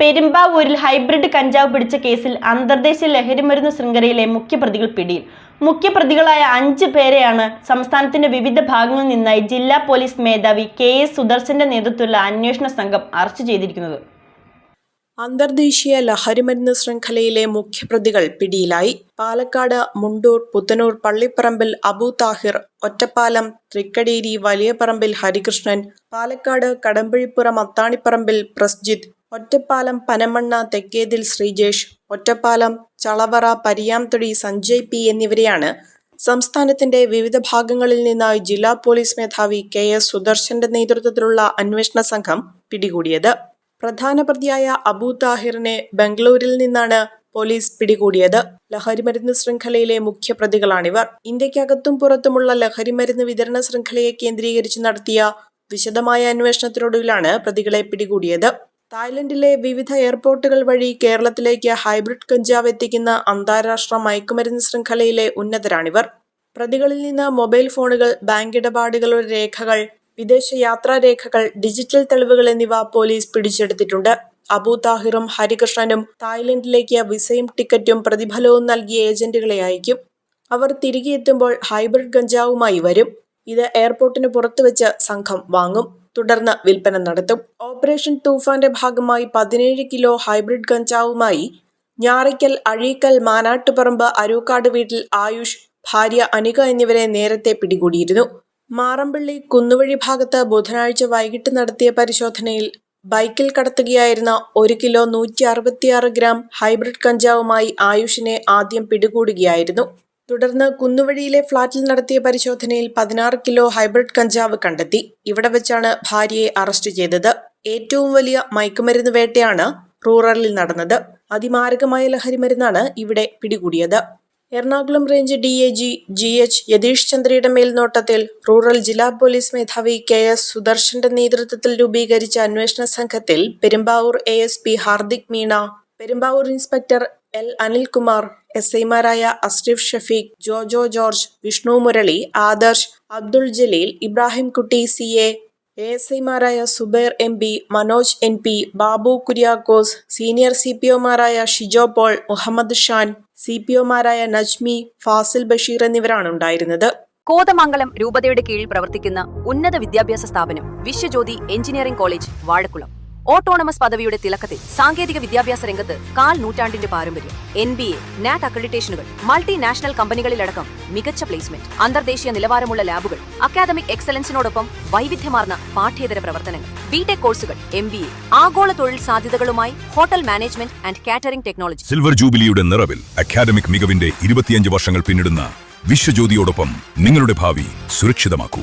പെരുമ്പാവൂരിൽ ഹൈബ്രിഡ് കഞ്ചാവ് പിടിച്ച കേസിൽ അന്തർദേശീയ ലഹരിമരുന്ന് ശൃംഖലയിലെ മുഖ്യപ്രതികൾ പിടിയിൽ. മുഖ്യപ്രതികളായ 5 പേരെയാണ് സംസ്ഥാനത്തിന്റെ വിവിധ ഭാഗങ്ങളിൽ നിന്നായി ജില്ലാ പോലീസ് മേധാവി KS സുദർശന്റെ നേതൃത്വത്തിലുള്ള അന്വേഷണ സംഘം അറസ്റ്റ് ചെയ്തിരിക്കുന്നത്. അന്തർദേശീയ ലഹരിമരുന്ന് ശൃംഖലയിലെ മുഖ്യപ്രതികൾ പിടിയിലായി. പാലക്കാട് മുണ്ടൂർ, പുത്തനൂർ, പള്ളിപ്പറമ്പിൽ അബു താഹിർ, ഒറ്റപ്പാലം തൃക്കടേരി വലിയപറമ്പിൽ ഹരികൃഷ്ണൻ, പാലക്കാട് കടമ്പഴിപ്പുറം അത്താണിപ്പറമ്പിൽ പ്രസ്ജിത്ത്, ഒറ്റപ്പാലം പനമണ്ണ തെക്കേതിൽ ശ്രീജേഷ്, ഒറ്റപ്പാലം ചളവറ പരിയാംതൊടി സഞ്ജയ് P എന്നിവരെയാണ് സംസ്ഥാനത്തിന്റെ വിവിധ ഭാഗങ്ങളിൽ നിന്നായി ജില്ലാ പോലീസ് മേധാവി KS സുദർശന്റെ നേതൃത്വത്തിലുള്ള അന്വേഷണ സംഘം പിടികൂടിയത്. പ്രധാന പ്രതിയായ അബു താഹിറിനെ ബംഗളൂരിൽ നിന്നാണ് പോലീസ് പിടികൂടിയത്. ലഹരിമരുന്ന് ശൃംഖലയിലെ മുഖ്യപ്രതികളാണിവർ. ഇന്ത്യക്കകത്തും പുറത്തുമുള്ള ലഹരിമരുന്ന് വിതരണ ശൃംഖലയെ കേന്ദ്രീകരിച്ച് നടത്തിയ വിശദമായ അന്വേഷണത്തിനൊടുവിലാണ് പ്രതികളെ പിടികൂടിയത്. തായ്ലൻഡിലെ വിവിധ എയർപോർട്ടുകൾ വഴി കേരളത്തിലേക്ക് ഹൈബ്രിഡ് കഞ്ചാവ് എത്തിക്കുന്ന അന്താരാഷ്ട്ര മയക്കുമരുന്ന് ശൃംഖലയിലെ ഉന്നതരാണിവർ. പ്രതികളിൽ നിന്ന് മൊബൈൽ ഫോണുകൾ, ബാങ്ക് ഇടപാടുകളുടെ രേഖകൾ, വിദേശ യാത്രാരേഖകൾ, ഡിജിറ്റൽ തെളിവുകൾ എന്നിവ പോലീസ് പിടിച്ചെടുത്തിട്ടുണ്ട്. അബു താഹിറും ഹരികൃഷ്ണനും തായ്ലൻഡിലേക്ക് വിസയും ടിക്കറ്റും പ്രതിഫലവും നൽകിയ ഏജന്റുകളെ അയക്കും. അവർ തിരികെ എത്തുമ്പോൾ ഹൈബ്രിഡ് കഞ്ചാവുമായി വരും. ഇത് എയർപോർട്ടിന് പുറത്തുവച്ച് സംഘം വാങ്ങും. തുടർന്ന് വിൽപ്പന നടത്തും. ഓപ്പറേഷൻ തൂഫാന്റെ ഭാഗമായി 17 കിലോ ഹൈബ്രിഡ് കഞ്ചാവുമായി ഞാറയ്ക്കൽ, അഴീക്കൽ, മാനാട്ടുപറമ്പ്, അരൂക്കാട് വീട്ടിൽ ആയുഷ്, ഭാര്യ അനിക എന്നിവരെ നേരത്തെ പിടികൂടിയിരുന്നു. മാറമ്പള്ളി കുന്നുവഴി ഭാഗത്ത് ബുധനാഴ്ച വൈകിട്ട് നടത്തിയ പരിശോധനയിൽ ബൈക്കിൽ കടത്തുകയായിരുന്ന 1 കിലോ 166 ഗ്രാം ഹൈബ്രിഡ് കഞ്ചാവുമായി ആയുഷിനെ ആദ്യം പിടികൂടുകയായിരുന്നു. തുടർന്ന് കുന്നുവഴിയിലെ ഫ്ളാറ്റിൽ നടത്തിയ പരിശോധനയിൽ 16 കിലോ ഹൈബ്രിഡ് കഞ്ചാവ് കണ്ടെത്തി. ഇവിടെ വെച്ചാണ് ഭാര്യയെ അറസ്റ്റ് ചെയ്തത്. ഏറ്റവും വലിയ മയക്കുമരുന്ന് വേട്ടയാണ് റൂറലിൽ നടന്നത്. അതിമാരകമായ ലഹരിമരുന്നാണ് ഇവിടെ പിടികൂടിയത്. Ernakulam range DAG GH Yathish ചന്ദ്രയുടെ മേൽനോട്ടത്തിൽ റൂറൽ ജില്ലാ പോലീസ് മേധാവി KS സുദർശന്റെ നേതൃത്വത്തിൽ രൂപീകരിച്ച അന്വേഷണ സംഘത്തിൽ Perumbavoor ASP Hardik Meena, Perumbavoor inspector L Anilkumar, SI-മാരായ അസ്രിഫ് ഷഫീഖ്, ജോജോ ജോർജ്, വിഷ്ണു മുരളി, ആദർശ്, അബ്ദുൾ ജലീൽ, ഇബ്രാഹിം കുട്ടി CA, ASI-മാരായ Zubair MB, Manoj NP, Babu Kuriakose, senior CPO-മാരായ ഷിജോ പോൾ, മുഹമ്മദ് ഷാൻ, CPO-മാരായ നജ്മി, ഫാസിൽ ബഷീർ എന്നിവരാണ് ഉണ്ടായിരുന്നത്. കോതമംഗലം രൂപതയുടെ കീഴിൽ പ്രവർത്തിക്കുന്ന ഉന്നത വിദ്യാഭ്യാസ സ്ഥാപനം Viswajyothi engineering college Vazhakulam. Autonomous പദവിയുടെ തിളക്കത്തിൽ സാങ്കേതിക വിദ്യാഭ്യാസ രംഗത്ത് 1/4 നൂറ്റാണ്ടിന്റെ പാരമ്പര്യം, NBA, NAC അക്രഡിറ്റേഷനുകൾ, മൾട്ടിനാഷണൽ കമ്പനികളിലടക്കം മികച്ച പ്ലേസ്മെന്റ്, അന്തർദേശീയ നിലവാരമുള്ള ലാബുകൾ, അക്കാദമിക് എക്സലൻസിനോടൊപ്പം വൈവിധ്യമാർന്ന പാഠ്യേതര പ്രവർത്തനങ്ങൾ, BTech കോഴ്സുകൾ, MBA, ആഗോള തൊഴിൽ സാധ്യതകളുമായി hotel management and catering technology. Silver ജൂബിലിയുടെ നിറവിൽ അക്കാദമിക് മികവിന്റെ 25 വർഷങ്ങൾ പിന്നിടുന്ന വിശ്വജ്യോതിയോടൊപ്പം നിങ്ങളുടെ ഭാവി സുരക്ഷിതമാക്കൂ.